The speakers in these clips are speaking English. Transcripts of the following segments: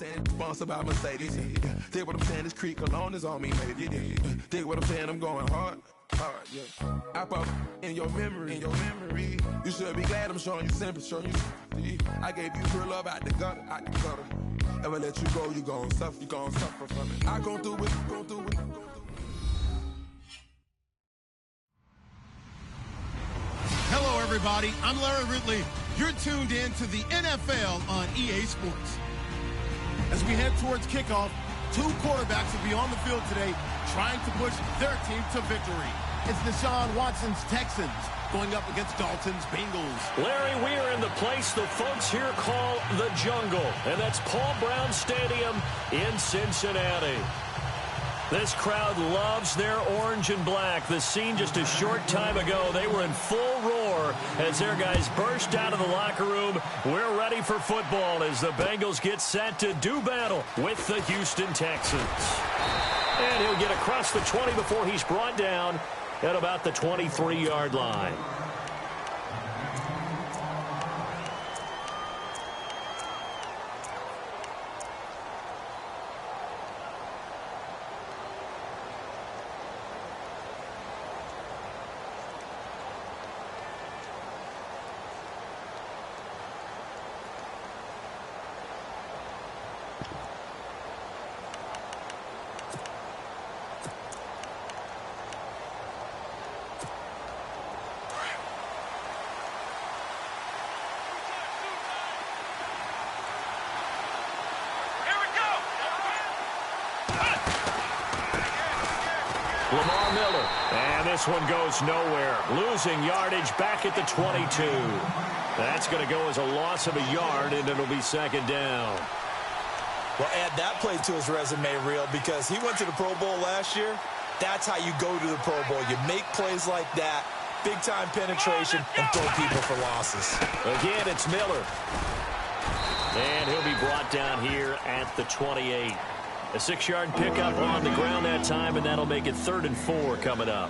saying? It's sponsored by Mercedes. Dig what I'm saying? This creek alone is on me, maybe. Dig what I'm saying? I'm going hard. Yeah. I pop in your memory. You should be glad I'm showing you sympathy. I gave you real love out the gutter. Ever let you go, you gon' suffer from it. I gon' do it. Hello, everybody. I'm Larry Ridley. You're tuned in to the NFL on EA Sports. As we head towards kickoff, two quarterbacks will be on the field today trying to push their team to victory. It's Deshaun Watson's Texans going up against Dalton's Bengals. Larry, we are in the place the folks here call the Jungle, and that's Paul Brown Stadium in Cincinnati. This crowd loves their orange and black. The scene just a short time ago, they were in full roar as their guys burst out of the locker room. We're ready for football as the Bengals get set to do battle with the Houston Texans. And he'll get across the 20 before he's brought down at about the 23-yard line. Lamar Miller, and this one goes nowhere. Losing yardage back at the 22. That's going to go as a loss of a yard, and it'll be second down. Well, add that play to his resume, Real, because he went to the Pro Bowl last year. That's how you go to the Pro Bowl. You make plays like that, big-time penetration, and throw people for losses. Again, it's Miller. And he'll be brought down here at the 28. A 6-yard pickup on the ground that time, and that'll make it 3rd and 4 coming up.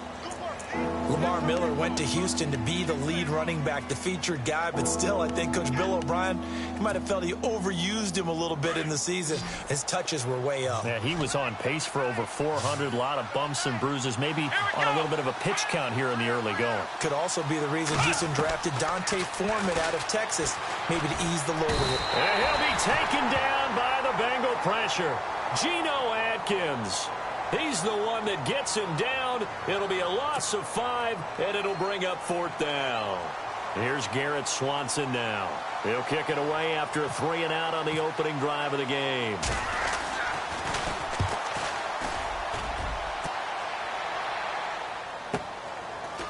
Lamar Miller went to Houston to be the lead running back, the featured guy, but still, I think Coach Bill O'Brien, he might have felt he overused him a little bit in the season. His touches were way up. Yeah, he was on pace for over 400, a lot of bumps and bruises, maybe on a little bit of a pitch count here in the early going. Could also be the reason Houston drafted Dante Foreman out of Texas, maybe to ease the load of it. And he'll be taken down by the Bengal pressure. Geno Atkins. He's the one that gets him down. It'll be a loss of 5, and it'll bring up 4th down. Here's Garrett Swanson now. He'll kick it away after a 3-and-out on the opening drive of the game.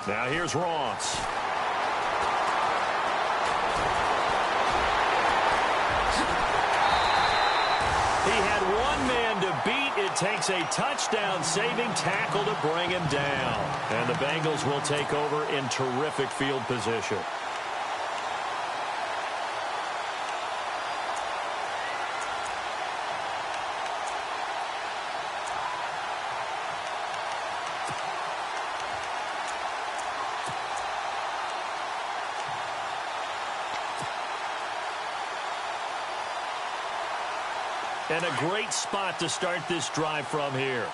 Now here's Ross. He had one man to beat. It takes a touchdown-saving tackle to bring him down. And the Bengals will take over in terrific field position. And a great spot to start this drive from here.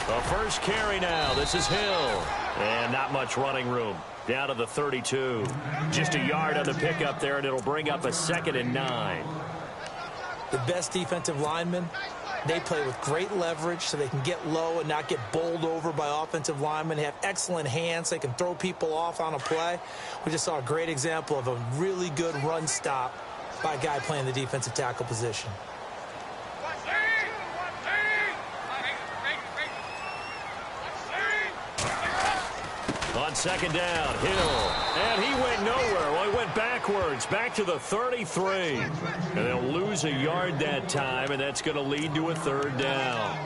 The first carry now. This is Hill. And not much running room. Down to the 32. Just a yard on the pickup there, and it'll bring up a 2nd and 9. The best defensive linemen, they play with great leverage so they can get low and not get bowled over by offensive linemen. They have excellent hands. They can throw people off on a play. We just saw a great example of a really good run stop by a guy playing the defensive tackle position. On 2nd down, Hill. And he went nowhere. Well, he went backwards, back to the 33. And they'll lose a yard that time, and that's going to lead to a 3rd down.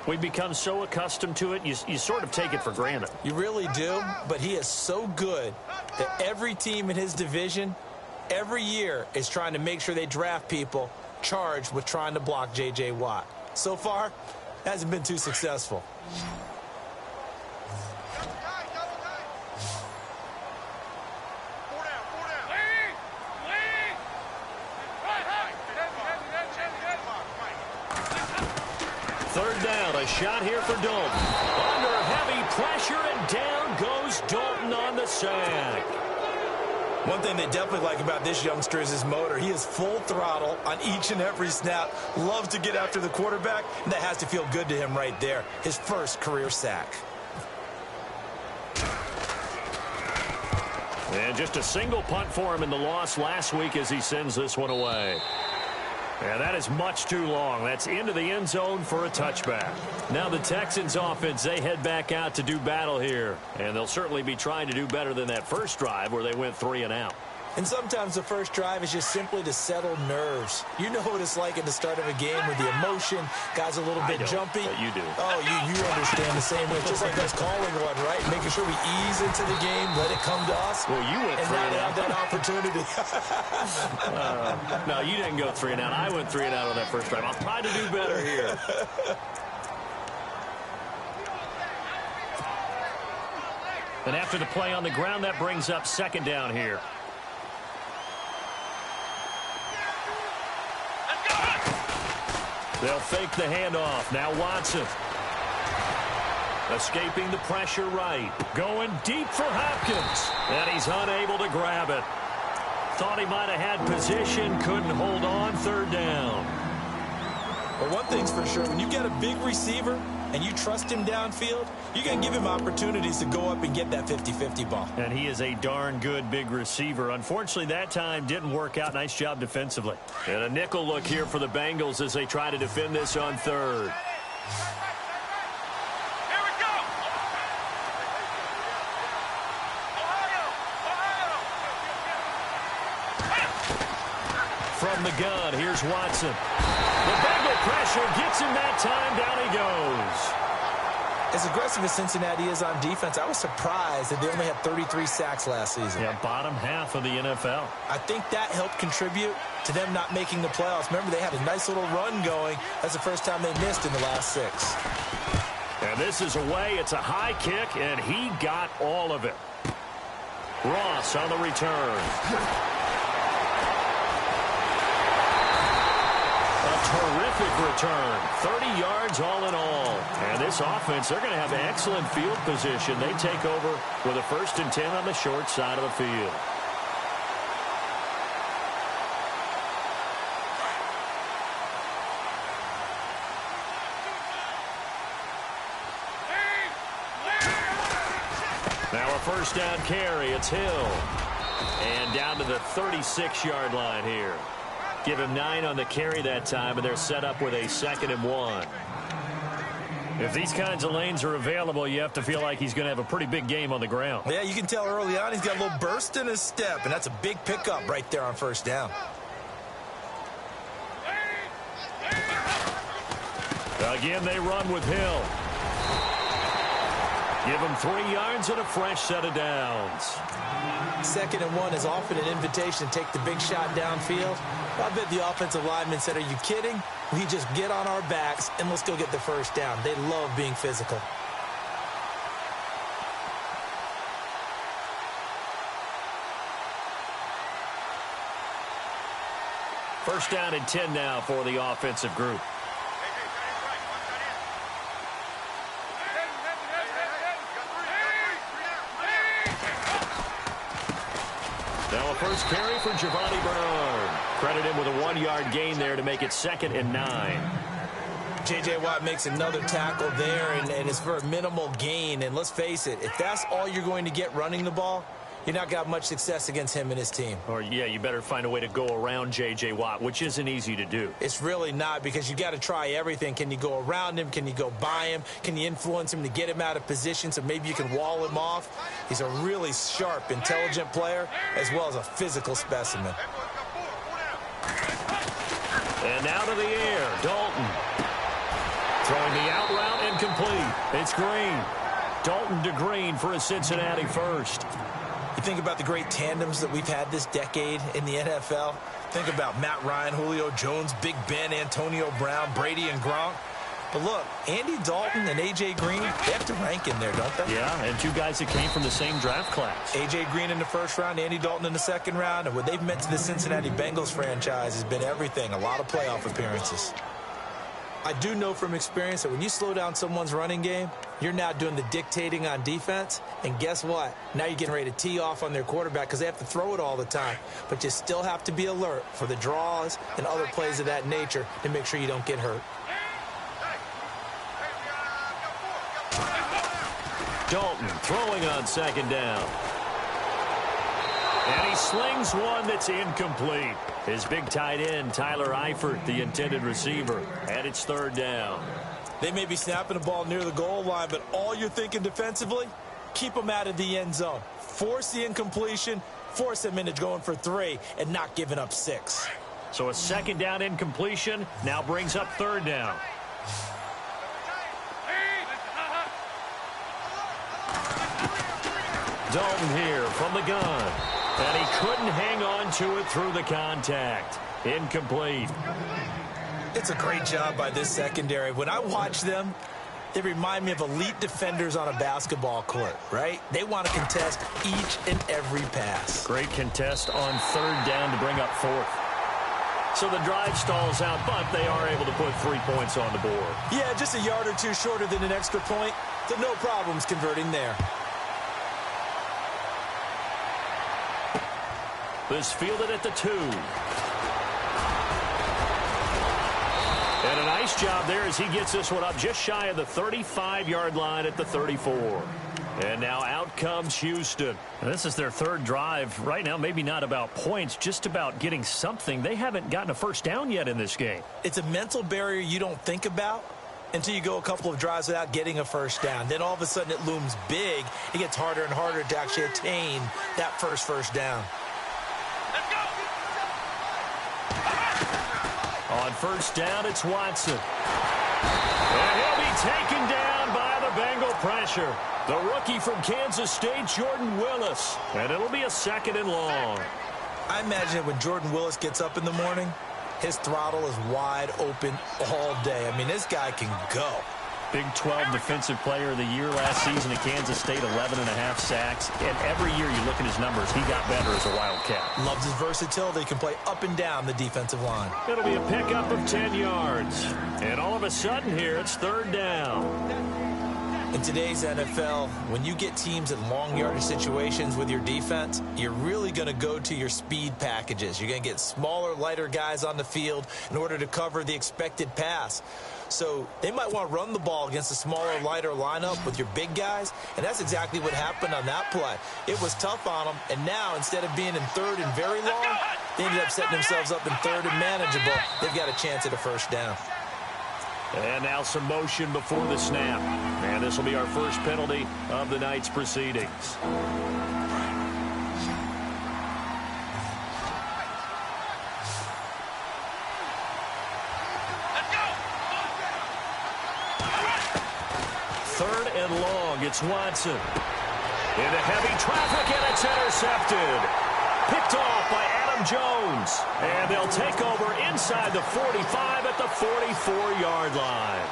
We've become so accustomed to it, you sort of take it for granted. You really do, but he is so good that every team in his division, every year, is trying to make sure they draft people charged with trying to block J.J. Watt. So far, hasn't been too successful. a shot here for Dalton. Under heavy pressure, and down goes Dalton on the sack. One thing they definitely like about this youngster is his motor. He is full throttle on each and every snap. Loves to get after the quarterback, and that has to feel good to him right there. His first career sack. And just a single punt for him in the loss last week as he sends this one away. And that is much too long. That's into the end zone for a touchback. Now the Texans offense, they head back out to do battle here. And they'll certainly be trying to do better than that first drive where they went 3 and out. And sometimes the first drive is just simply to settle nerves. You know what it's like at the start of a game with the emotion. Guys a little bit jumpy. But you do. Oh, you understand the same way. It's just like us calling one, right? Making sure we ease into the game, let it come to us. Well, you went 3 and out. And now they have that opportunity. No, you didn't go 3 and out. I went 3 and out on that first drive. I'll try to do better here. And after the play on the ground, that brings up second down here. They'll fake the handoff. Now Watson. Escaping the pressure right. Going deep for Hopkins. And he's unable to grab it. Thought he might have had position. Couldn't hold on. Third down. Well, one thing's for sure. When you get a big receiver and you trust him downfield, you're going to give him opportunities to go up and get that 50-50 ball. And he is a darn good big receiver. Unfortunately, that time didn't work out. Nice job defensively. And a nickel look here for the Bengals as they try to defend this on third. Here we go. From the gun, here's Watson. The Bengal pressure gets him that time. Down he goes. As aggressive as Cincinnati is on defense, I was surprised that they only had 33 sacks last season. Yeah, bottom half of the NFL. I think that helped contribute to them not making the playoffs. Remember, they had a nice little run going. That's the first time they missed in the last 6. And this is away. It's a high kick, and he got all of it. Ross on the return. Terrific return. 30 yards all in all. And this offense, they're going to have excellent field position. They take over with a 1st and 10 on the short side of the field. Now a 1st down carry. It's Hill. And down to the 36-yard line here. Give him 9 on the carry that time, and they're set up with a 2nd and 1. If these kinds of lanes are available, you have to feel like he's going to have a pretty big game on the ground. Yeah, you can tell early on he's got a little burst in his step, and that's a big pickup right there on 1st down. Again, they run with Hill. Give him 3 yards and a fresh set of downs. 2nd and 1 is often an invitation to take the big shot downfield. I bet the offensive lineman said, are you kidding? We just get on our backs and let's go get the 1st down. They love being physical. First down and 10 now for the offensive group. Now a first carry for Giovanni Bernard. Credit him with a 1-yard gain there to make it 2nd and 9. J.J. Watt makes another tackle there, and it's for a minimal gain. And let's face it, if that's all you're going to get running the ball, you're not got much success against him and his team. Or, yeah, you better find a way to go around J.J. Watt, which isn't easy to do. It's really not, because you got to try everything. Can you go around him? Can you go by him? Can you influence him to get him out of position so maybe you can wall him off? He's a really sharp, intelligent player, as well as a physical specimen. And out of the air, Dalton. Throwing the out route incomplete. It's Green. Dalton to Green for a Cincinnati first. You think about the great tandems that we've had this decade in the NFL. Think about Matt Ryan, Julio Jones, Big Ben, Antonio Brown, Brady, and Gronk. But look, Andy Dalton and A.J. Green, they have to rank in there, don't they? Yeah, and 2 guys that came from the same draft class. A.J. Green in the 1st round, Andy Dalton in the 2nd round. And what they've meant to the Cincinnati Bengals franchise has been everything. A lot of playoff appearances. I do know from experience that when you slow down someone's running game, you're now doing the dictating on defense. And guess what? Now you're getting ready to tee off on their quarterback because they have to throw it all the time. But you still have to be alert for the draws and other plays of that nature to make sure you don't get hurt. Dalton throwing on second down. And he slings one that's incomplete. His big tight end, Tyler Eifert, the intended receiver. And it's third down. They may be snapping the ball near the goal line, but all you're thinking defensively, keep them out of the end zone. Force the incompletion, force them into going for 3, and not giving up 6. So a second down incompletion now brings up third down. Dalton here from the gun. And he couldn't hang on to it through the contact. Incomplete. It's a great job by this secondary. When I watch them, they remind me of elite defenders on a basketball court, right? They want to contest each and every pass. Great contest on third down to bring up fourth. So the drive stalls out, but they are able to put 3 points on the board. Yeah, just a yard or two shorter than an extra point, so no problems converting there. This fielded at the 2. And a nice job there as he gets this one up just shy of the 35-yard line at the 34. And now out comes Houston. And this is their third drive. Right now, maybe not about points, just about getting something. They haven't gotten a first down yet in this game. It's a mental barrier you don't think about until you go a couple of drives without getting a first down. Then all of a sudden it looms big. It gets harder and harder to actually attain that first down. On first down, it's Watson. And he'll be taken down by the Bengal pressure. The rookie from Kansas State, Jordan Willis. And it'll be a second and long. I imagine when Jordan Willis gets up in the morning, his throttle is wide open all day. I mean, this guy can go. Big 12 Defensive Player of the Year last season at Kansas State, 11.5 sacks. And every year you look at his numbers, he got better as a Wildcat. Loves his versatility. He can play up and down the defensive line. It'll be a pickup of 10 yards. And all of a sudden here, it's third down. In today's NFL, when you get teams in long yardage situations with your defense, you're really going to go to your speed packages. You're going to get smaller, lighter guys on the field in order to cover the expected pass. So they might want to run the ball against a smaller, lighter lineup with your big guys, and that's exactly what happened on that play. It was tough on them, and now instead of being in third and very long, they ended up setting themselves up in third and manageable. They've got a chance at a first down. And now some motion before the snap. And this will be our first penalty of the night's proceedings. Third and long, it's Watson. Into heavy traffic, and it's intercepted. Picked off by Adam Jones. And they'll take over inside the 45 at the 44-yard line.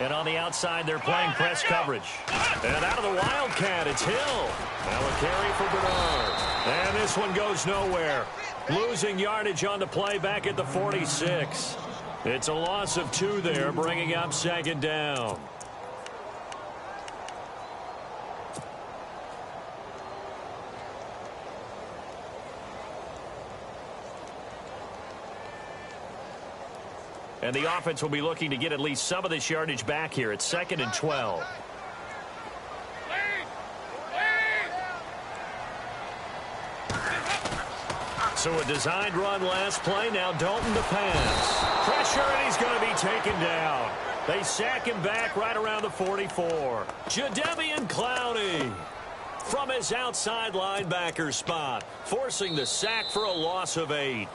And on the outside, they're playing press coverage. And out of the Wildcat, it's Hill. Now a carry for Bernard. And this one goes nowhere. Losing yardage on the play back at the 46. It's a loss of 2 there, bringing up second down. And the offense will be looking to get at least some of this yardage back here. It's 2nd and 12. So a designed run last play. Now Dalton to pass. Pressure, and he's going to be taken down. They sack him back right around the 44. Jadeveon Clowney from his outside linebacker spot, forcing the sack for a loss of 8.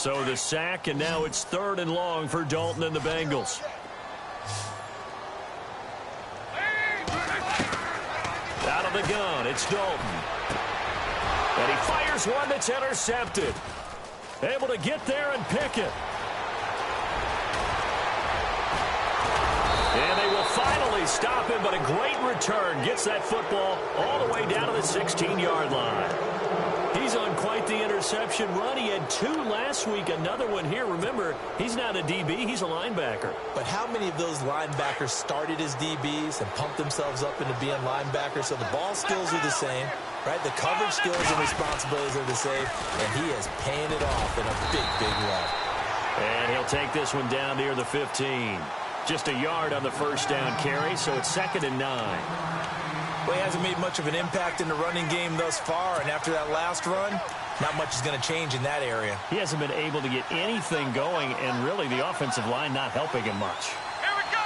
So the sack, and now it's 3rd and long for Dalton and the Bengals. Out of the gun, it's Dalton. And he fires one that's intercepted. Able to get there and pick it. And they will finally stop him, but a great return. Gets that football all the way down to the 16-yard line. He's on quite the interception run. He had 2 last week, another one here. Remember, he's not a DB, he's a linebacker. But how many of those linebackers started as DBs and pumped themselves up into being linebackers? So the ball skills are the same, right? The coverage skills and responsibilities are the same, and he is paying it off in a big, big way. And he'll take this one down near the 15. Just a yard on the first down carry, so it's 2nd and 9. Well, he hasn't made much of an impact in the running game thus far, and after that last run, not much is going to change in that area. He hasn't been able to get anything going, and really the offensive line not helping him much. Here we go!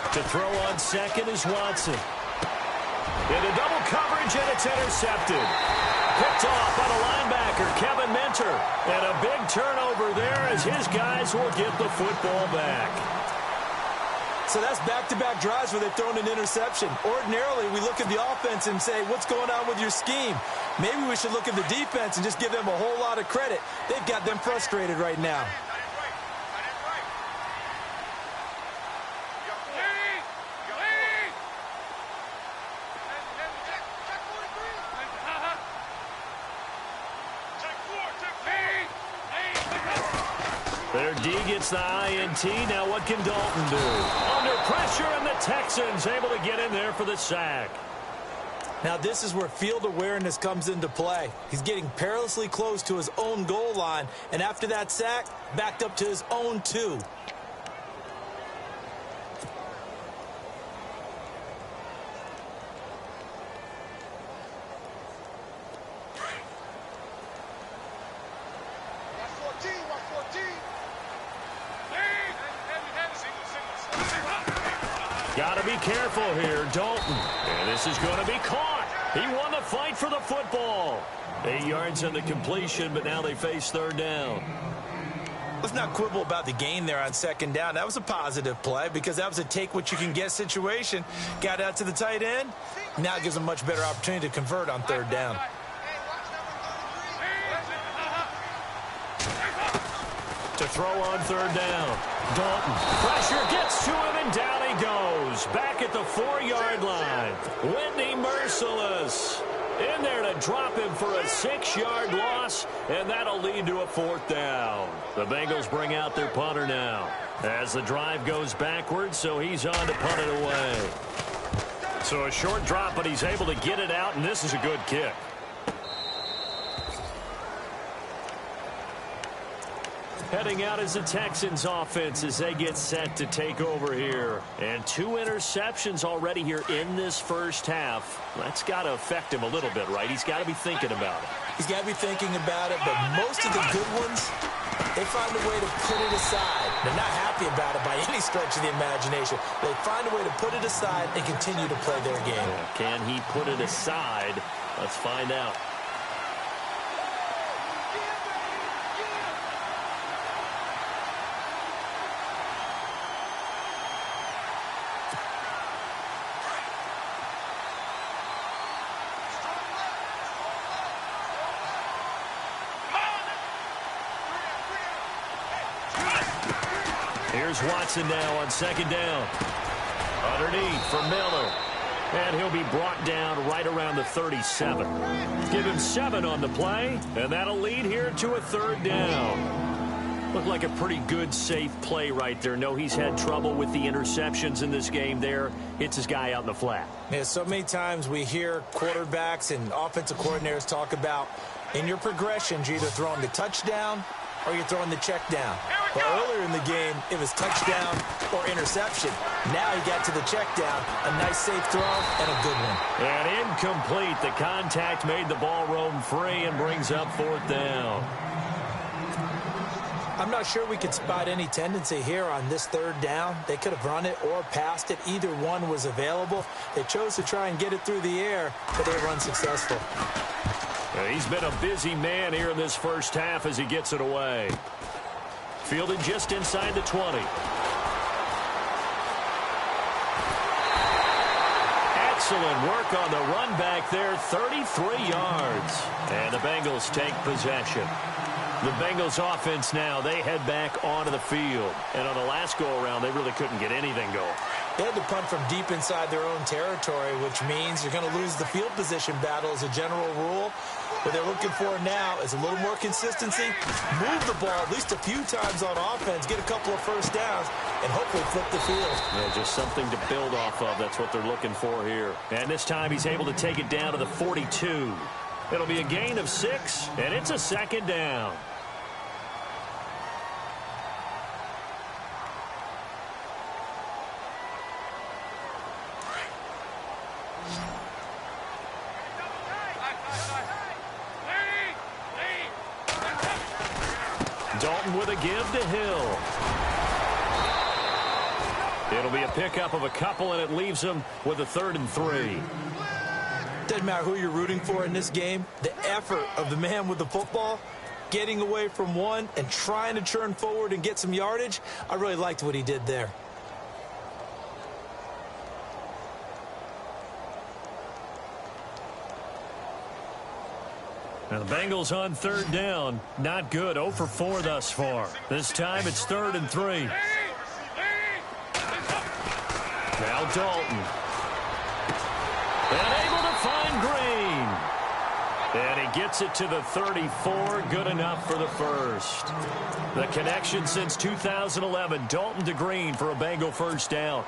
To throw on second is Watson. Into double coverage, and it's intercepted. Picked off by the linebacker, Kevin Minter. And a big turnover there as his guys will get the football back. So that's back-to-back drives where they've thrown an interception. Ordinarily, we look at the offense and say, what's going on with your scheme? Maybe we should look at the defense and just give them a whole lot of credit. They've got them frustrated right now. Their D gets the INT. Now what can Dalton do? Under pressure, and the Texans able to get in there for the sack. Now this is where field awareness comes into play. He's getting perilously close to his own goal line, and after that sack, backed up to his own 2. Got to be careful here, Dalton. And this is going to be caught. He won the fight for the football. 8 yards on the completion, but now they face 3rd down. Let's not quibble about the gain there on 2nd down. That was a positive play because that was a take-what-you-can-get situation. Got out to the tight end. Now it gives them a much better opportunity to convert on 3rd down. To throw on 3rd down. Dalton. Pressure gets to him, and down he goes. Back at the 4-yard line. Whitney merciless. In there to drop him for a 6-yard loss, and that'll lead to a 4th down. The Bengals bring out their punter now. As the drive goes backwards, so he's on to punt it away. So a short drop, but he's able to get it out, and this is a good kick. Heading out as the Texans offense as they get set to take over here. And 2 interceptions already here in this first half. That's got to affect him a little bit, right? He's got to be thinking about it. He's got to be thinking about it, but most of the good ones, they find a way to put it aside. They're not happy about it by any stretch of the imagination. They find a way to put it aside and continue to play their game. Yeah, can he put it aside? Let's find out. Here's Watson now on 2nd down. Underneath for Miller. And he'll be brought down right around the 37. Give him 7 on the play, and that'll lead here to a 3rd down. Looked like a pretty good, safe play right there. No, he's had trouble with the interceptions in this game there. Hits his guy out in the flat. Yeah, so many times we hear quarterbacks and offensive coordinators talk about in your progressions, you're either throwing the touchdown or you're throwing the check down. But earlier in the game, it was touchdown or interception. Now he got to the check down. A nice safe throw and a good one. And incomplete. The contact made the ball roam free and brings up 4th down. I'm not sure we could spot any tendency here on this 3rd down. They could have run it or passed it. Either one was available. They chose to try and get it through the air, but they were unsuccessful. He's been a busy man here in this first half as he gets it away. Fielded just inside the 20. Excellent work on the run back there, 33 yards. And the Bengals take possession. The Bengals offense now, they head back onto the field. And on the last go-around, they really couldn't get anything going. They had to punt from deep inside their own territory, which means you're going to lose the field position battle as a general rule. What they're looking for now is a little more consistency, move the ball at least a few times on offense, get a couple of first downs, and hopefully flip the field. Yeah, just something to build off of. That's what they're looking for here. And this time he's able to take it down to the 42. It'll be a gain of 6, and it's a second down. Dalton with a give to Hill. It'll be a pickup of a couple, and it leaves him with a 3rd and 3. Doesn't matter who you're rooting for in this game. The effort of the man with the football, getting away from one and trying to turn forward and get some yardage, I really liked what he did there. Now the Bengals on 3rd down. Not good. 0 for 4 thus far. This time it's 3rd and 3. Now Dalton. And able to find Green. And he gets it to the 34. Good enough for the first. The connection since 2011. Dalton to Green for a Bengal first down.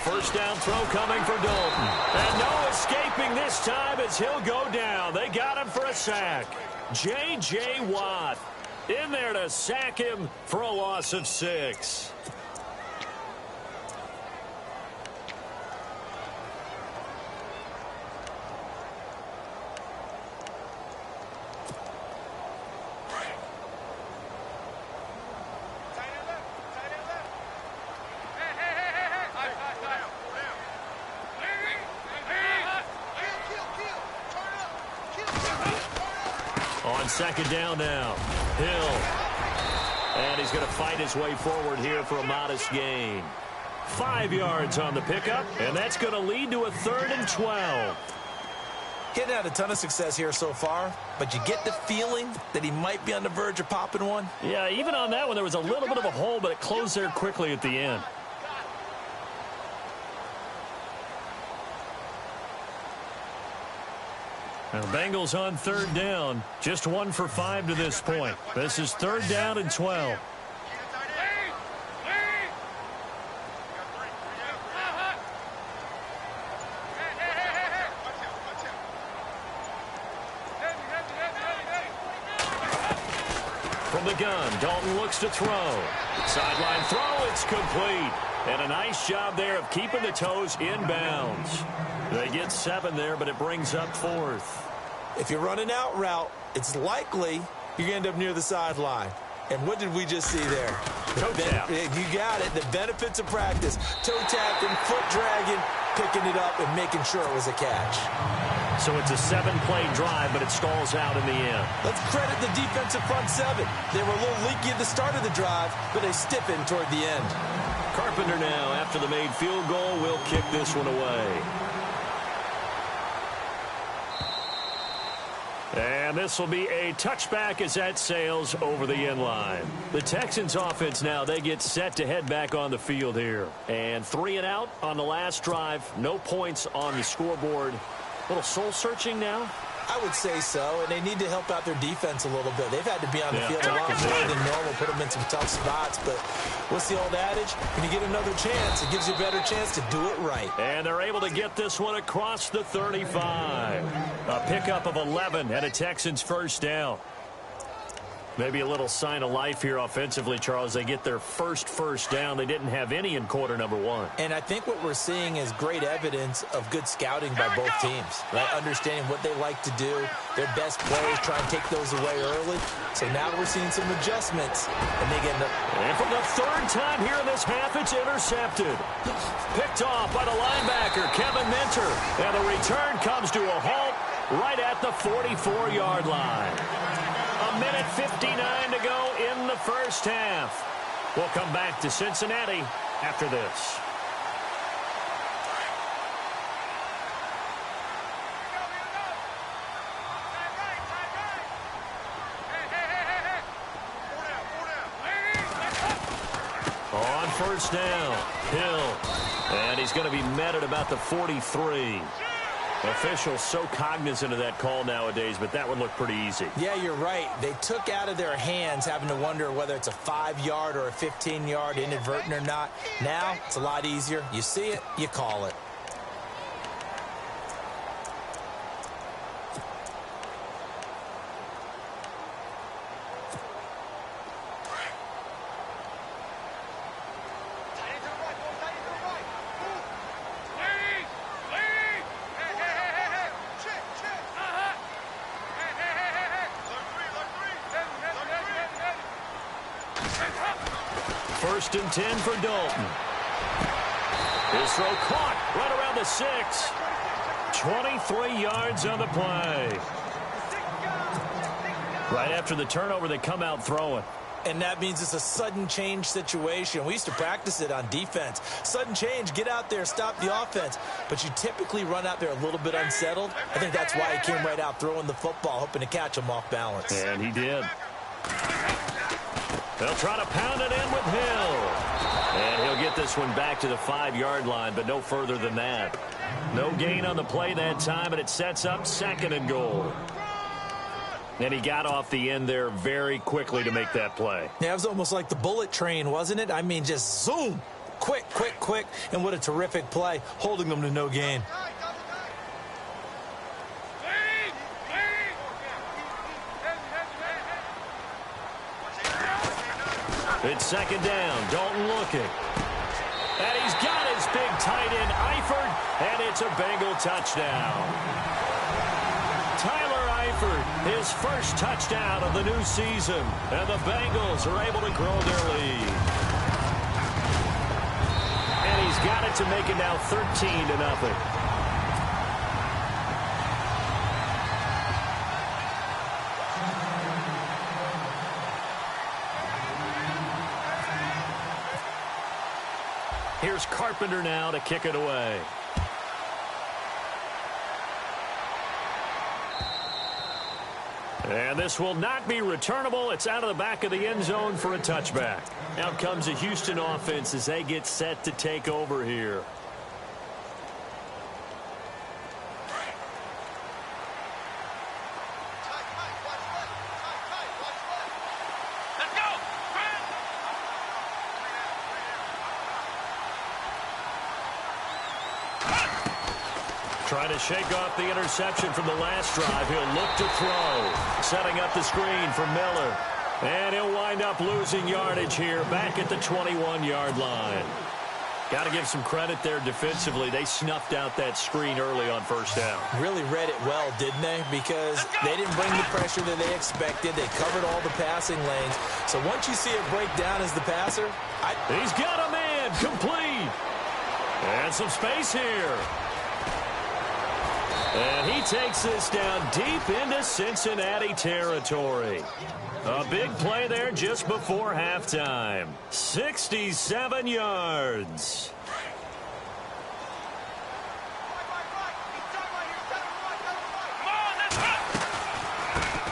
First down throw coming for Dalton. And no escaping this time as he'll go down. They got him for a sack. J.J. Watt in there to sack him for a loss of 6. On second down now, Hill. And he's going to fight his way forward here for a modest gain. 5 yards on the pickup, and that's going to lead to a 3rd and 12. Getting had a ton of success here so far, but you get the feeling that he might be on the verge of popping one. Yeah, even on that one, there was a little bit of a hole, but it closed there quickly at the end. Now, Bengals on 3rd down. Just 1 for 5 to this point. This is 3rd down and 12. From the gun, Dalton looks to throw. Sideline throw, it's complete. And a nice job there of keeping the toes inbounds. They get 7 there, but it brings up 4th. If you're running out route, it's likely you're going to end up near the sideline. And what did we just see there? Toe tap. You got it. The benefits of practice. Toe tapping, foot dragging, picking it up, and making sure it was a catch. So it's a 7-play drive, but it stalls out in the end. Let's credit the defensive front 7. They were a little leaky at the start of the drive, but they stiffened toward the end. Carpenter now, after the made field goal, will kick this one away. And this will be a touchback as that sails over the end line. The Texans offense now, they get set to head back on the field here. And 3 and out on the last drive. No points on the scoreboard. A little soul-searching now? I would say so, and they need to help out their defense a little bit. They've had to be on the field a lot more than normal, put them in some tough spots. But what's the old adage? When you get another chance, it gives you a better chance to do it right. And they're able to get this one across the 35. A pickup of 11 and a Texans first down. Maybe a little sign of life here offensively, Charles. They get their first down. They didn't have any in quarter number one. And I think what we're seeing is great evidence of good scouting by both teams, right? Understanding what they like to do, their best players, try and take those away early. So now we're seeing some adjustments. And from the third time here in this half, it's intercepted. Picked off by the linebacker, Kevin Minter. And the return comes to a halt right at the 44-yard line. A minute 59 to go in the first half. We'll come back to Cincinnati after this. On first down, Hill. And he's going to be met at about the 43. Officials so cognizant of that call nowadays, but that one looked pretty easy. Yeah, you're right. They took out of their hands having to wonder whether it's a 5-yard or a 15-yard inadvertent or not. Now, it's a lot easier. You see it, you call it. First and 10 for Dalton. His throw caught right around the 6. 23 yards on the play. Right after the turnover, they come out throwing. And that means it's a sudden change situation. We used to practice it on defense. Sudden change, get out there, stop the offense. But you typically run out there a little bit unsettled. I think that's why he came right out throwing the football, hoping to catch him off balance. And he did. They'll try to pound it in with Hill. And he'll get this one back to the 5-yard line, but no further than that. No gain on the play that time, and it sets up 2nd and goal. And he got off the end there very quickly to make that play. Yeah, it was almost like the bullet train, wasn't it? I mean, just zoom. Quick, quick, quick. And what a terrific play, holding them to no gain. It's 2nd down. Dalton looking. And he's got his big tight end, Eifert, and it's a Bengal touchdown. Tyler Eifert, his first touchdown of the new season, and the Bengals are able to grow their lead. And he's got it to make it now 13-0. Here's Carpenter now to kick it away. And this will not be returnable. It's out of the back of the end zone for a touchback. Out comes the Houston offense as they get set to take over here. Trying to shake off the interception from the last drive. He'll look to throw. Setting up the screen for Miller. And he'll wind up losing yardage here back at the 21-yard line. Got to give some credit there defensively. They snuffed out that screen early on first down. Really read it well, didn't they? Because they didn't bring the pressure that they expected. They covered all the passing lanes. So once you see it break down as the passer, he's got a man complete. And some space here. And he takes this down deep into Cincinnati territory. A big play there just before halftime. 67 yards.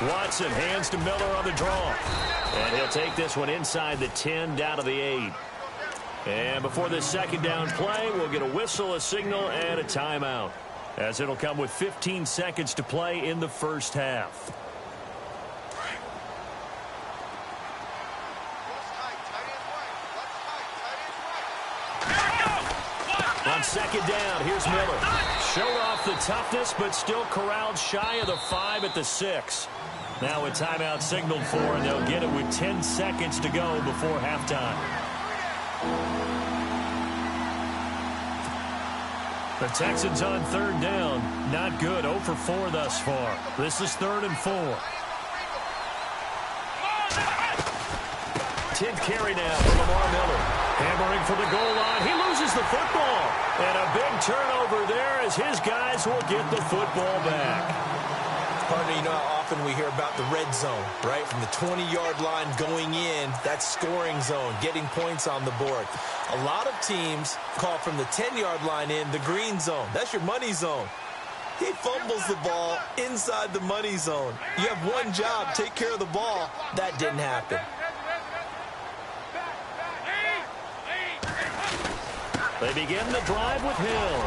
Watson hands to Miller on the draw. And he'll take this one inside the 10 down to the 8. And before this second down play, we'll get a whistle, a signal, and a timeout, as it'll come with 15 seconds to play in the first half. On second down, here's Miller. Showed off the toughness, but still corralled shy of the 5 at the 6. Now a timeout signaled for, and they'll get it with 10 seconds to go before halftime. The Texans on third down. Not good. 0 for 4 thus far. This is 3rd and 4. 10th carry now for Lamar Miller. Hammering for the goal line. He loses the football. And a big turnover there as his guys will get the football back. Partner, you know how often we hear about the red zone, right? From the 20-yard line going in, that's scoring zone, getting points on the board. A lot of teams call from the 10-yard line in the green zone. That's your money zone. He fumbles the ball inside the money zone. You have one job, take care of the ball. That didn't happen. They begin the drive with Hill.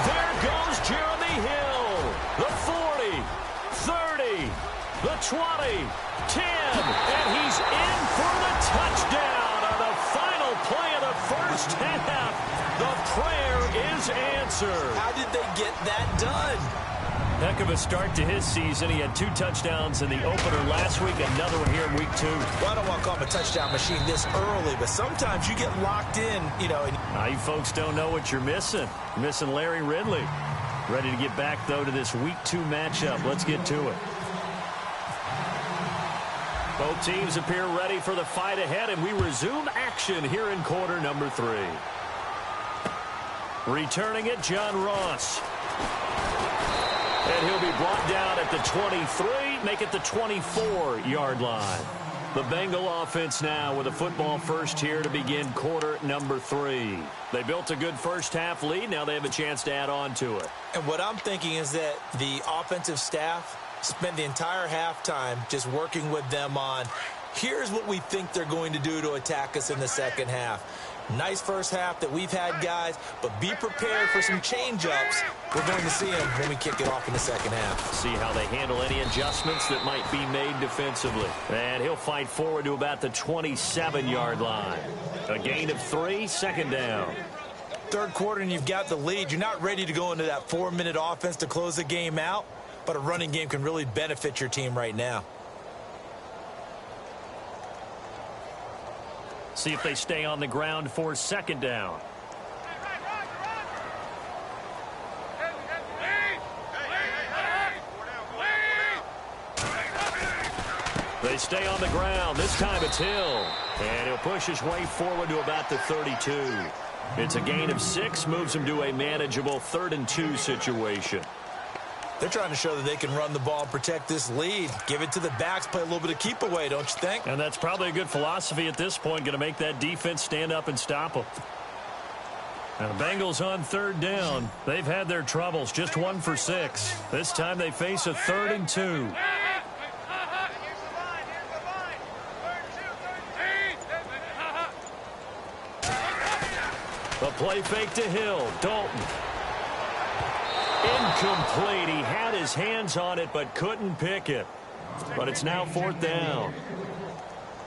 There goes Jeremy Hill. The 40, 30, the 20, 10, and he's in for the touchdown on the final play of the first half. The prayer is answered. How did they get that done? Heck of a start to his season. He had 2 touchdowns in the opener last week, another one here in week 2. Well, I don't want to call him a touchdown machine this early, but sometimes you get locked in, you know. Now, you folks don't know what you're missing. You're missing Larry Ridley. Ready to get back, though, to this week 2 matchup. Let's get to it. Both teams appear ready for the fight ahead, and we resume action here in quarter number 3. Returning it, John Ross. And he'll be brought down at the 23, make it the 24-yard line. The Bengal offense now with a football first here to begin quarter number 3. They built a good first half lead. Now they have a chance to add on to it. And what I'm thinking is that the offensive staff spent the entire halftime just working with them on, here's what we think they're going to do to attack us in the second half. Nice first half that we've had, guys, but be prepared for some change-ups. We're going to see them when we kick it off in the second half. See how they handle any adjustments that might be made defensively. And he'll fight forward to about the 27-yard line. A gain of 3, second down. Third quarter and you've got the lead. You're not ready to go into that 4-minute offense to close the game out, but a running game can really benefit your team right now. See if they stay on the ground for second down. They stay on the ground. This time it's Hill. And he'll push his way forward to about the 32. It's a gain of 6, moves him to a manageable 3rd and 2 situation. They're trying to show that they can run the ball and protect this lead. Give it to the backs, play a little bit of keep away, don't you think? And that's probably a good philosophy at this point, going to make that defense stand up and stop them. Now the Bengals on 3rd down. They've had their troubles, just 1 for 6. This time they face a 3rd and 2. The play fake to Hill. Dalton. Incomplete. He had his hands on it but couldn't pick it. But it's now 4th down.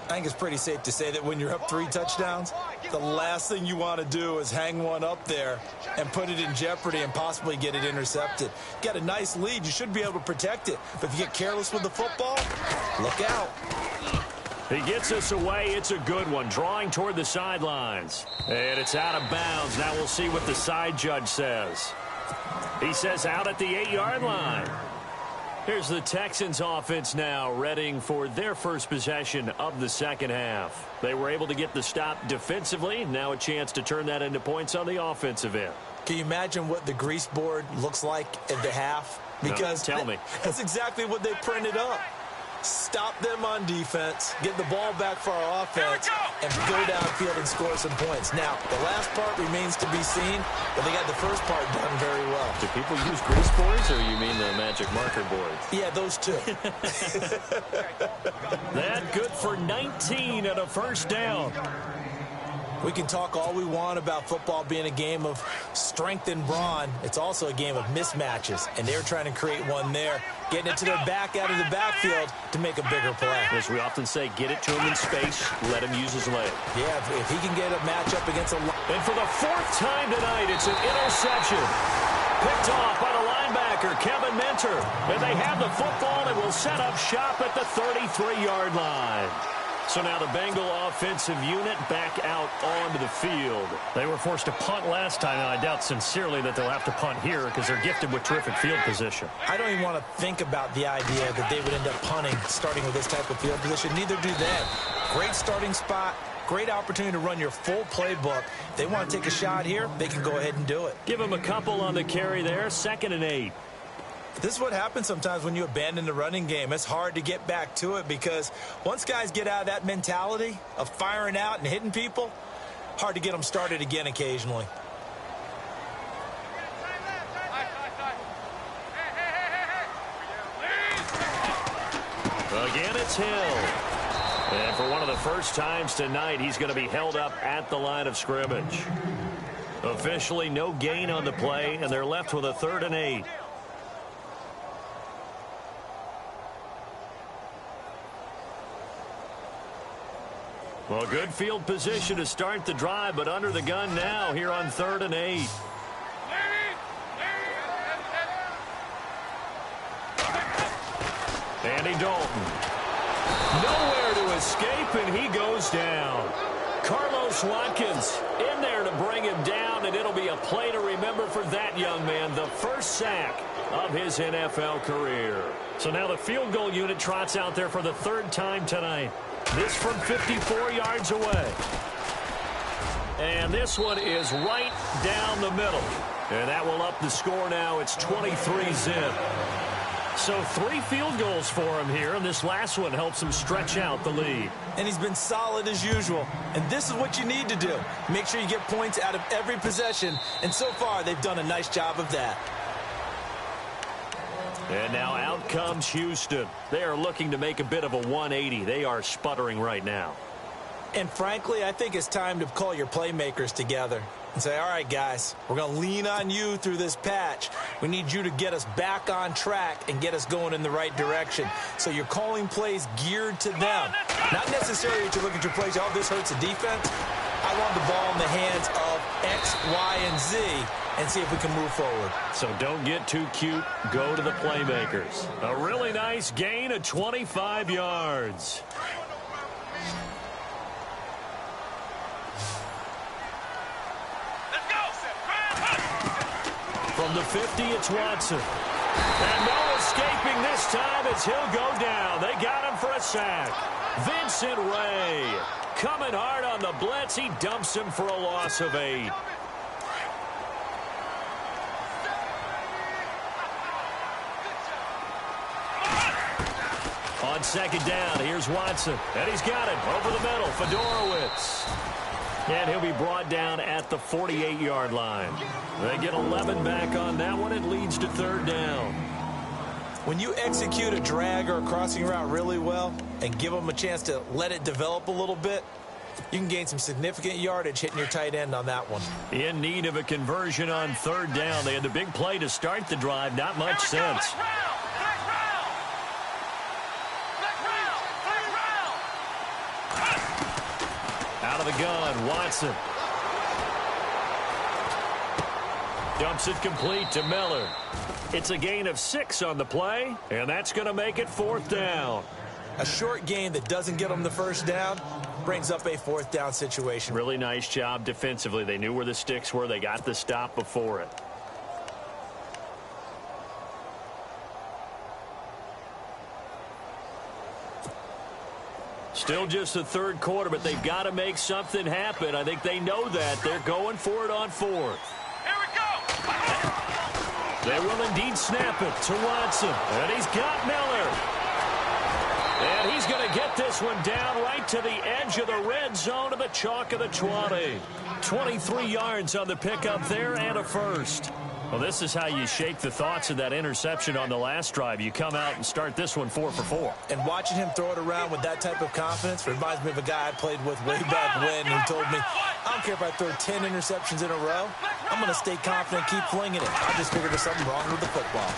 I think it's pretty safe to say that when you're up 3 touchdowns, the last thing you want to do is hang one up there and put it in jeopardy and possibly get it intercepted. Got a nice lead. You should be able to protect it. But if you get careless with the football, look out. He gets us away. It's a good one. Drawing toward the sidelines. And it's out of bounds. Now we'll see what the side judge says. He says out at the 8-yard line. Here's the Texans offense now readying for their first possession of the second half. They were able to get the stop defensively. Now a chance to turn that into points on the offensive end. Can you imagine what the grease board looks like at the half? Because no, tell me. That's exactly what they printed up. Stop them on defense, get the ball back for our offense, and go downfield and score some points. Now, the last part remains to be seen, but they got the first part done very well. Do people use grease boards, or you mean the magic marker boards? Yeah, those two. That good for 19 and a first down. We can talk all we want about football being a game of strength and brawn. It's also a game of mismatches, and they're trying to create one there, getting it to their back out of the backfield to make a bigger play. As we often say, get it to him in space, let him use his leg. Yeah, if he can get a matchup against a... And for the 4th time tonight, it's an interception. Picked off by the linebacker, Kevin Mendez. punter. And they have the football and will set up shop at the 33-yard line. So now the Bengal offensive unit back out onto the field. They were forced to punt last time, and I doubt sincerely that they'll have to punt here because they're gifted with terrific field position. I don't even want to think about the idea that they would end up punting starting with this type of field position. Neither do they. Great starting spot. Great opportunity to run your full playbook. If they want to take a shot here, they can go ahead and do it. Give them a couple on the carry there. 2nd and 8. This is what happens sometimes when you abandon the running game. It's hard to get back to it because once guys get out of that mentality of firing out and hitting people, hard to get them started again occasionally. Again, it's Hill. And for one of the first times tonight, he's going to be held up at the line of scrimmage. Officially, no gain on the play, and they're left with a 3rd and 8. Well, good field position to start the drive, but under the gun now here on 3rd and 8. Andy Dalton. Nowhere to escape, and he goes down. Carlos Watkins in there to bring him down, and it'll be a play to remember for that young man. The first sack of his NFL career. So now the field goal unit trots out there for the 3rd time tonight. This from 54 yards away. And this one is right down the middle. And that will up the score now. It's 23-zip. So 3 field goals for him here, and this last one helps him stretch out the lead. And he's been solid as usual. And this is what you need to do. Make sure you get points out of every possession. And so far, they've done a nice job of that. And now out comes Houston. They are looking to make a bit of a 180. They are sputtering right now. And frankly, I think it's time to call your playmakers together and say, all right, guys, we're going to lean on you through this patch. We need you to get us back on track and get us going in the right direction. So you're calling plays geared to them. Not necessarily to look at your plays, oh, this hurts the defense. I want the ball in the hands of X, Y, and Z and see if we can move forward. So don't get too cute. Go to the playmakers. A really nice gain of 25 yards. From the 50, it's Watson. And no escaping this time as he'll go down. They got him for a sack. Vincent Ray coming hard on the blitz. He dumps him for a loss of 8. On 2nd down, here's Watson. And he's got it over the middle. Fedorowicz. And he'll be brought down at the 48-yard line. They get 11 back on that one. It leads to 3rd down. When you execute a drag or a crossing route really well and give them a chance to let it develop a little bit, you can gain some significant yardage hitting your tight end on that one. In need of a conversion on 3rd down. They had the big play to start the drive. Not much sense. Out of the gun, Watson. Dumps it complete to Miller. It's a gain of 6 on the play, and that's going to make it 4th down. A short gain that doesn't get them the first down brings up a 4th down situation. Really nice job defensively. They knew where the sticks were. They got the stop before it. Still just the 3rd quarter, but they've got to make something happen. I think they know that. They're going for it on 4th. Here we go. They will indeed snap it to Watson. And he's got Miller. And he's going to get this one down right to the edge of the red zone of the chalk of the 20. 23 yards on the pickup there and a first. Well, this is how you shake the thoughts of that interception on the last drive. You come out and start this one 4 for 4. And watching him throw it around with that type of confidence reminds me of a guy I played with way back when who told me, I don't care if I throw 10 interceptions in a row. I'm going to stay confident, keep flinging it. I just figured there's something wrong with the football.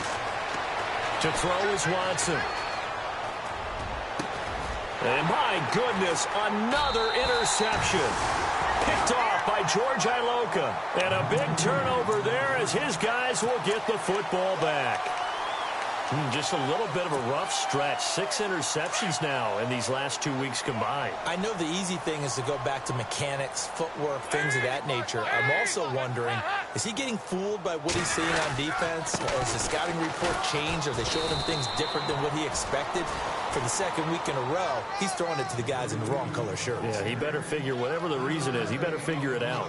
To throw is Watson. And my goodness, another interception. Picked off by George Iloka. And a big turnover there as his guys will get the football back. Just a little bit of a rough stretch. 6 interceptions now in these last 2 weeks combined. I know the easy thing is to go back to mechanics, footwork, things of that nature. I'm also wondering, is he getting fooled by what he's seeing on defense? Has the scouting report changed? Are they showing him things different than what he expected? For the second week in a row, he's throwing it to the guys in the wrong color shirts. Yeah, he better figure, whatever the reason is, he better figure it out.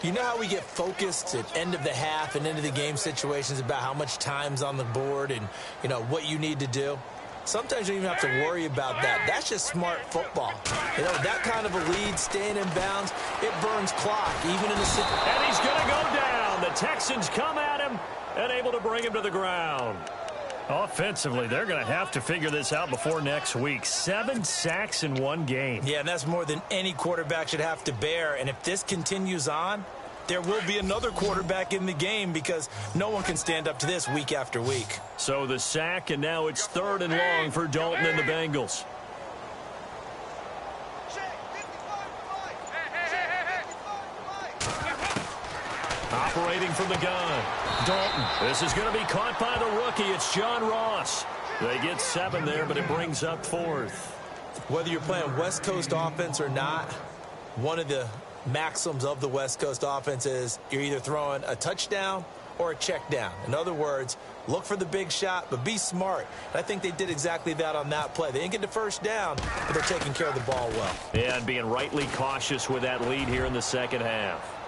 You know how we get focused at end of the half and into the game situations about how much time's on the board and, you know, what you need to do? Sometimes you don't even have to worry about that. That's just smart football. You know, that kind of a lead, staying in bounds, it burns clock, even in a situation. And he's going to go down. The Texans come at him and able to bring him to the ground. Offensively, they're going to have to figure this out before next week. 7 sacks in 1 game. Yeah, and that's more than any quarterback should have to bear. And if this continues on, there will be another quarterback in the game because no one can stand up to this week after week. So the sack, and now it's 3rd and long for Dalton and the Bengals. Operating from the gun, Dalton. This is going to be caught by the rookie. It's John Ross. They get 7 there, but it brings up 4th. Whether you're playing West Coast offense or not, one of the maxims of the West Coast offense is you're either throwing a touchdown or a check down. In other words, look for the big shot, but be smart. And I think they did exactly that on that play. They didn't get the first down, but they're taking care of the ball well. Yeah, and being rightly cautious with that lead here in the second half.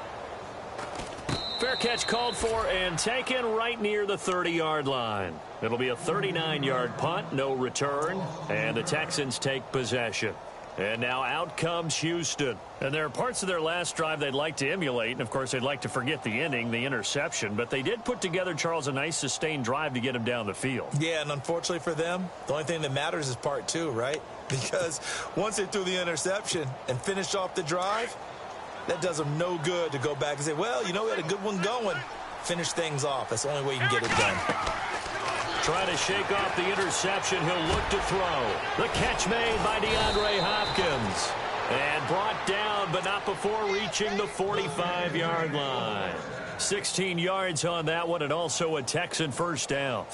Fair catch called for and taken right near the 30-yard line. It'll be a 39-yard punt, no return, and the Texans take possession. And now out comes Houston. And there are parts of their last drive they'd like to emulate, and of course they'd like to forget the inning, the interception, but they did put together, Charles, a nice sustained drive to get him down the field. Yeah, and unfortunately for them, the only thing that matters is part 2, right? Because once they threw the interception and finished off the drive, that does them no good to go back and say, well, you know, we had a good one going. Finish things off. That's the only way you can get it done. Trying to shake off the interception. He'll look to throw. The catch made by DeAndre Hopkins. And brought down, but not before reaching the 45-yard line. 16 yards on that one, and also a Texan first down.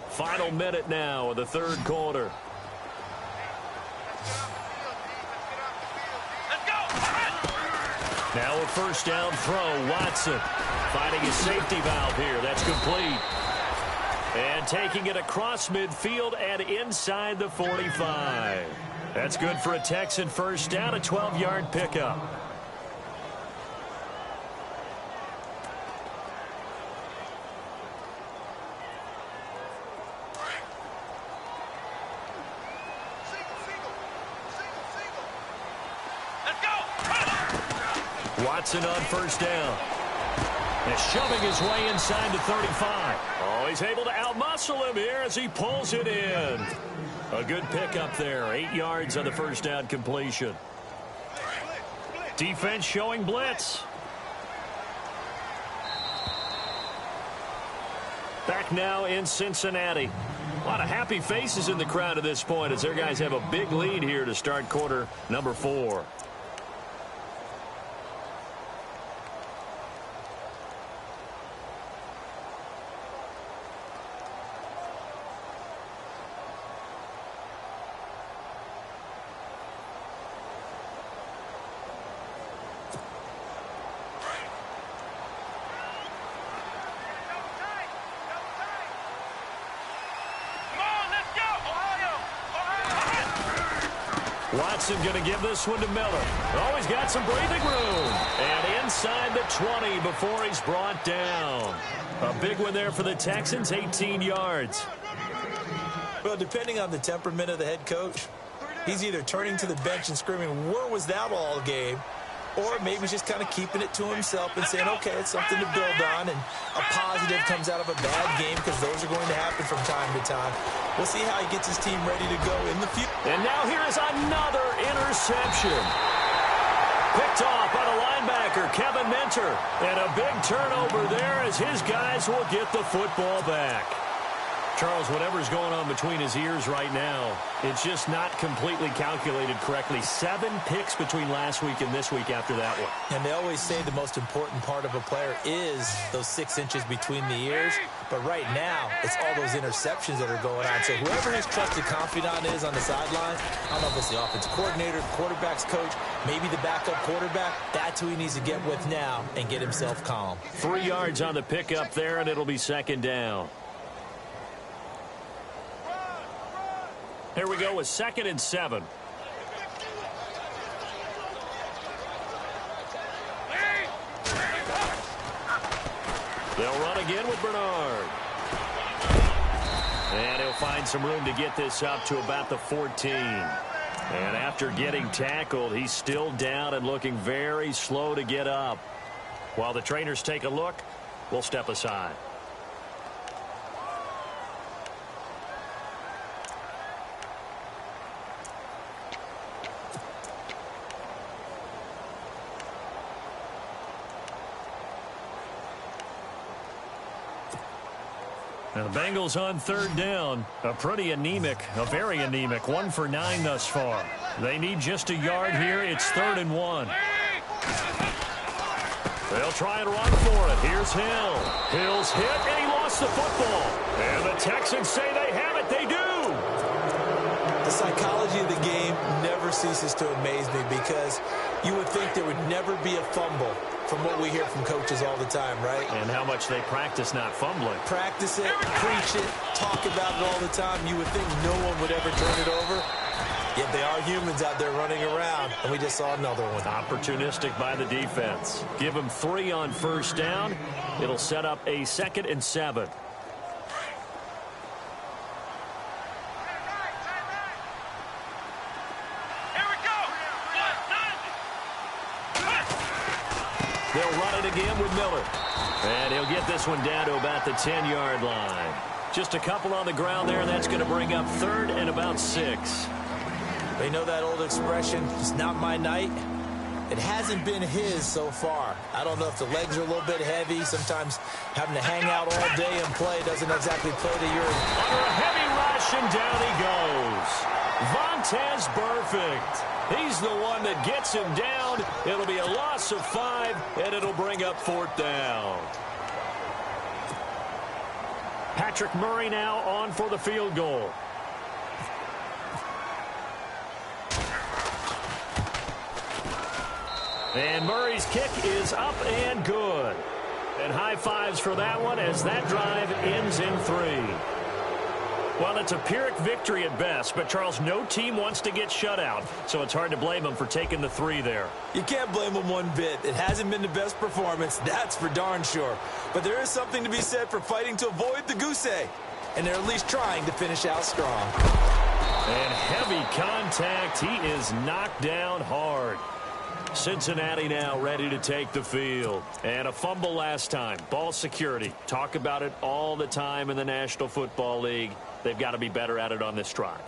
Final minute now of the 3rd quarter. Now a first down throw. Watson finding a safety valve here. That's complete. And taking it across midfield and inside the 45. That's good for a Texan first down, a 12-yard pickup. Watson on first down. And shoving his way inside the 35. Oh, he's able to outmuscle him here as he pulls it in. A good pickup there. 8 yards on the first down completion. Defense showing blitz. Back now in Cincinnati. A lot of happy faces in the crowd at this point as their guys have a big lead here to start quarter number 4. Watson going to give this one to Miller. Oh, he's got some breathing room. And inside the 20 before he's brought down. A big one there for the Texans, 18 yards. Well, depending on the temperament of the head coach, he's either turning to the bench and screaming, where was that all game? Or maybe he's just kind of keeping it to himself and saying, okay, it's something to build on, and a positive comes out of a bad game because those are going to happen from time to time. We'll see how he gets his team ready to go in the future. And now here is another interception. Picked off by the linebacker, Kevin Minter. And a big turnover there as his guys will get the football back. Charles, whatever's going on between his ears right now, it's just not completely calculated correctly. 7 picks between last week and this week after that one. And they always say the most important part of a player is those 6 inches between the ears. But right now, it's all those interceptions that are going on. So whoever his trusted confidant is on the sideline, I don't know if it's the offensive coordinator, the quarterback's coach, maybe the backup quarterback, that's who he needs to get with now and get himself calm. 3 yards on the pickup there, and it'll be 2nd down. Here we go with 2nd and 7. They'll run again with Bernard. And he'll find some room to get this up to about the 14. And after getting tackled, he's still down and looking very slow to get up. While the trainers take a look, we'll step aside. Now the Bengals on 3rd down. A very anemic 1 for 9 thus far. They need just a yard here. It's 3rd and 1. They'll try and run for it. Here's Hill. Hill's hit, and he lost the football. And the Texans say they have it. They do. The psychology of the game never ceases to amaze me because you would think there would never be a fumble from what we hear from coaches all the time, right? And how much they practice not fumbling. Practice it, preach it, talk about it all the time. You would think no one would ever turn it over. Yet they are humans out there running around, and we just saw another one. Opportunistic by the defense. Give them 3 on 1st down. It'll set up a 2nd and 7. They'll run it again with Miller. And he'll get this one down to about the 10-yard line. Just a couple on the ground there, and that's going to bring up 3rd and about 6. They know that old expression, it's not my night. It hasn't been his so far. I don't know if the legs are a little bit heavy. Sometimes having to hang out all day and play doesn't exactly play to your... Under a heavy rush, and down he goes. Vontaze Burfict. He's the one that gets him down. It'll be a loss of 5, and it'll bring up 4th down. Patrick Murray now on for the field goal. And Murray's kick is up and good. And high fives for that one as that drive ends in 3. Well, it's a Pyrrhic victory at best, but, Charles, no team wants to get shut out, so it's hard to blame them for taking the 3 there. You can't blame them one bit. It hasn't been the best performance, that's for darn sure. But there is something to be said for fighting to avoid the goose egg, and they're at least trying to finish out strong. And heavy contact. He is knocked down hard. Cincinnati now ready to take the field. And a fumble last time. Ball security. Talk about it all the time in the National Football League. They've got to be better at it on this drive.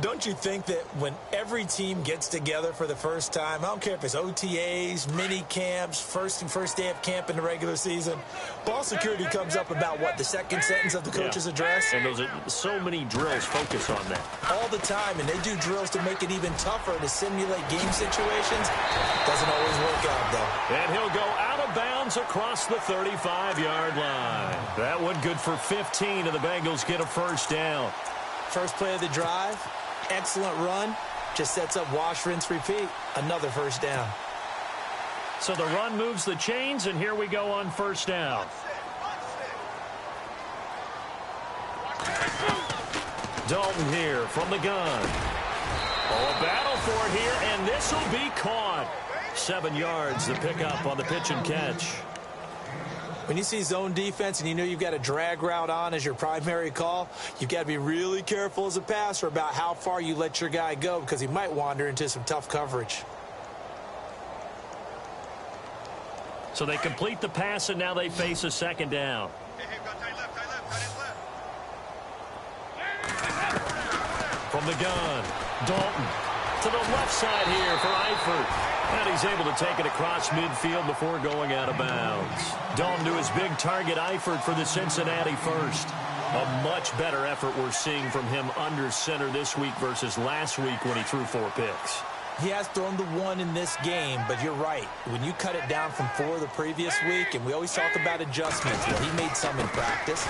Don't you think that when every team gets together for the first time, I don't care if it's OTAs, mini camps, first day of camp in the regular season, ball security comes up about, what, the second sentence of the coach's address? And those are so many drills focus on that. All the time, and they do drills to make it even tougher to simulate game situations. Doesn't always work out, though. And he'll go out of bounds across the 35-yard line. That one good for 15, and the Bengals get a 1st down. First play of the drive. Excellent run. Just sets up wash, rinse, repeat. Another 1st down. So the run moves the chains, and here we go on 1st down. Dalton here from the gun. Oh, a battle for it here, and this will be caught. 7 yards, the pickup on the pitch and catch. When you see zone defense and you know you've got a drag route on as your primary call, you've got to be really careful as a passer about how far you let your guy go because he might wander into some tough coverage. So they complete the pass, and now they face a 2nd down. From the gun, Dalton to the left side here for Eifert. And he's able to take it across midfield before going out of bounds. Dalton to his big target, Eifert, for the Cincinnati 1st. A much better effort we're seeing from him under center this week versus last week when he threw 4 picks. He has thrown the 1 in this game, but you're right. When you cut it down from 4 the previous week, and we always talk about adjustments, well, he made some in practice,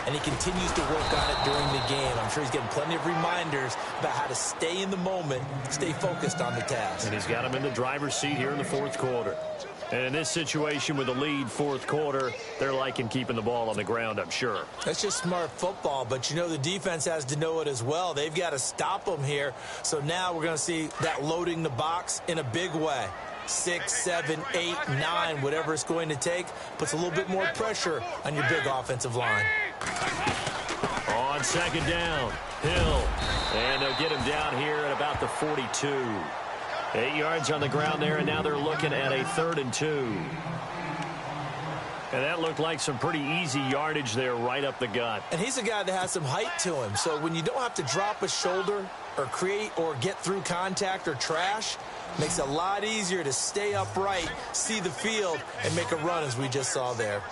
and he continues to work on it during the game. I'm sure he's getting plenty of reminders about how to stay in the moment, stay focused on the task. And he's got him in the driver's seat here in the 4th quarter. And in this situation with the lead 4th quarter, they're liking keeping the ball on the ground, I'm sure. That's just smart football, but you know the defense has to know it as well. They've got to stop them here. So now we're going to see that loading the box in a big way. 6, 7, 8, 9, whatever it's going to take, puts a little bit more pressure on your big offensive line. On 2nd down, Hill. And they'll get him down here at about the 42. 8 yards on the ground there, and now they're looking at a 3rd and 2. And that looked like some pretty easy yardage there right up the gut. And he's a guy that has some height to him. So when you don't have to drop a shoulder or create or get through contact or trash, makes it a lot easier to stay upright, see the field, and make a run as we just saw there.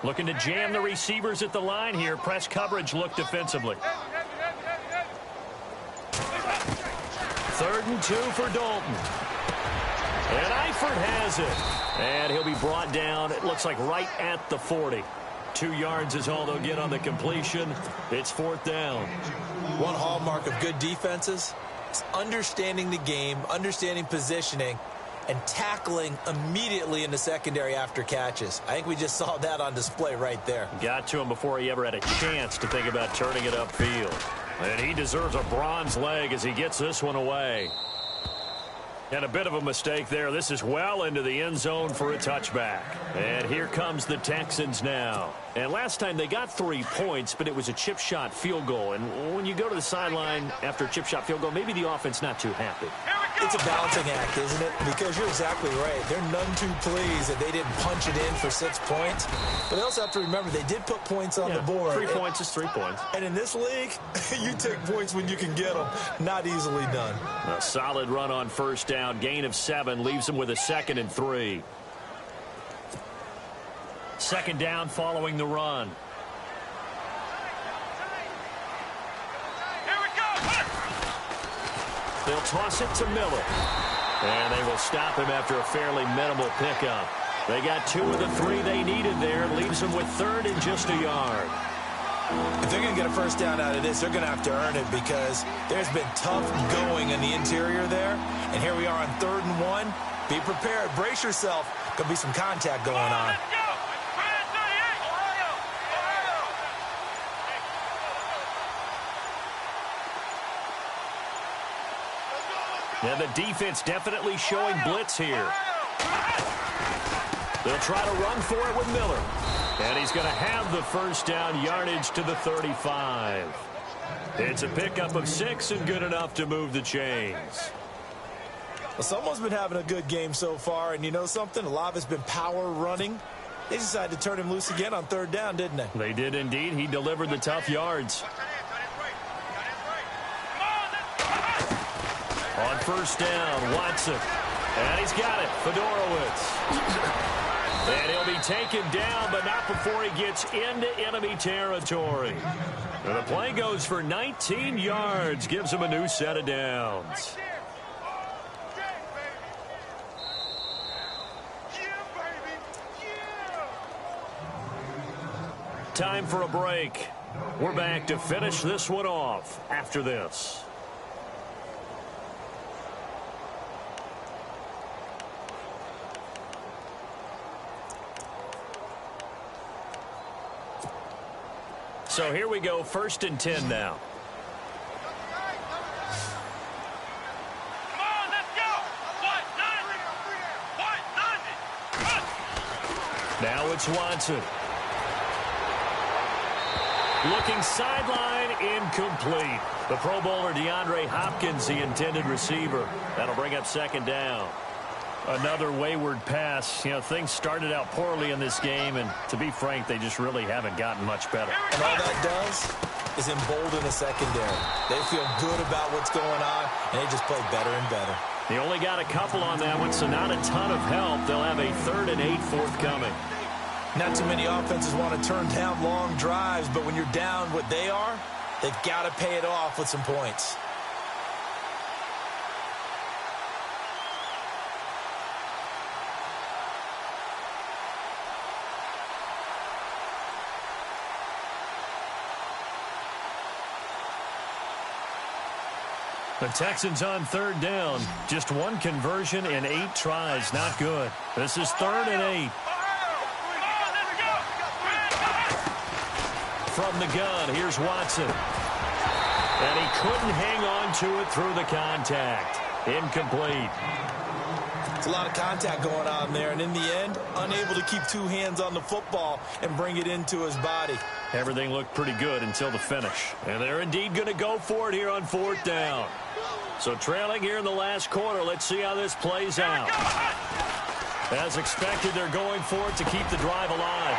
Looking to jam the receivers at the line here. Press coverage look defensively. 3rd and 2 for Dalton. And Eifert has it. And he'll be brought down, it looks like right at the 40. 2 yards is all they'll get on the completion. It's 4th down. One hallmark of good defenses is understanding the game, understanding positioning, and tackling immediately in the secondary after catches. I think we just saw that on display right there. Got to him before he ever had a chance to think about turning it upfield. And he deserves a bronze leg as he gets this one away. And a bit of a mistake there. This is well into the end zone for a touchback. And here comes the Texans now. And last time they got 3 points, but it was a chip shot field goal. And when you go to the sideline after a chip shot field goal, maybe the offense not too happy. It's a balancing act, isn't it? Because you're exactly right. They're none too pleased that they didn't punch it in for 6 points. But they also have to remember they did put points on the board. 3 points is 3 points. And in this league, you take points when you can get them. Not easily done. A solid run on 1st down. Gain of 7 leaves them with a 2nd and 3. 2nd down following the run. They'll toss it to Miller. And they will stop him after a fairly minimal pickup. They got 2 of the 3 they needed there. Leaves them with 3rd and just a yard. If they're going to get a 1st down out of this, they're going to have to earn it because there's been tough going in the interior there. And here we are on 3rd and 1. Be prepared. Brace yourself. Going to be some contact going on. Yeah, the defense definitely showing blitz here. They'll try to run for it with Miller. And he's going to have the 1st down, yardage to the 35. It's a pickup of 6 and good enough to move the chains. Well, someone's been having a good game so far, and you know something? A lot of it's been power running. They decided to turn him loose again on 3rd down, didn't they? They did indeed. He delivered the tough yards. On 1st down, Watson. And he's got it, Fedorowicz. And he'll be taken down, but not before he gets into enemy territory. And the play goes for 19 yards, gives him a new set of downs. Time for a break. We're back to finish this one off after this. So here we go, 1st and 10 now. Come on, let's go. Now it's Watson. Looking sideline, incomplete. The Pro Bowler DeAndre Hopkins, the intended receiver. That'll bring up 2nd down. Another wayward pass. You know, things started out poorly in this game, and to be frank, they just really haven't gotten much better. And all that does is embolden the secondary. They feel good about what's going on, and they just play better and better. They only got a couple on that one, so not a ton of help. They'll have a 3rd and 8 forthcoming. Not too many offenses want to turn down long drives, but when you're down what they are, they've got to pay it off with some points. The Texans on third down. Just one conversion in 8 tries. Not good. This is 3rd and 8. From the gun, here's Watson. And he couldn't hang on to it through the contact. Incomplete. It's a lot of contact going on there, and in the end, unable to keep 2 hands on the football and bring it into his body. Everything looked pretty good until the finish. And they're indeed going to go for it here on 4th down. So trailing here in the last quarter, let's see how this plays out. As expected, they're going for it to keep the drive alive.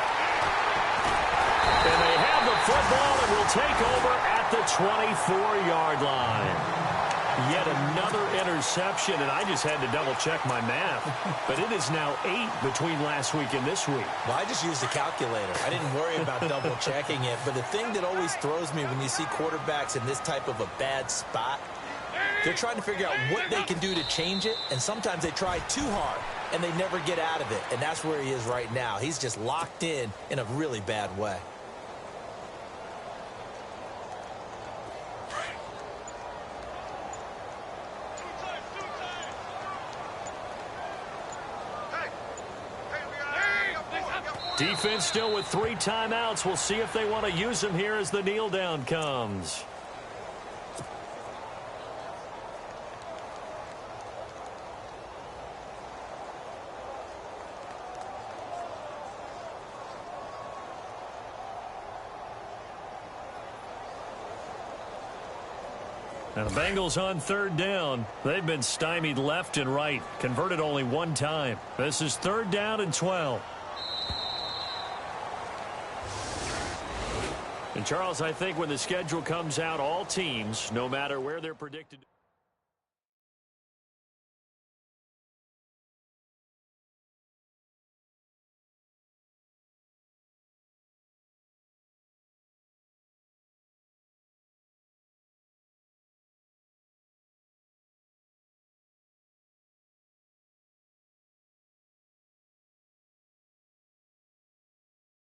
And they have the football and will take over at the 24-yard line. Yet another interception, and I just had to double-check my math. But it is now 8 between last week and this week. Well, I just used a calculator. I didn't worry about double-checking it. But the thing that always throws me when you see quarterbacks in this type of a bad spot, they're trying to figure out what they can do to change it, and sometimes they try too hard, and they never get out of it. And that's where he is right now. He's just locked in a really bad way. Defense still with 3 timeouts. We'll see if they want to use them here as the kneel down comes. And the Bengals on 3rd down. They've been stymied left and right. Converted only 1 time. This is 3rd down and 12. And Charles, I think when the schedule comes out, all teams, no matter where they're predicted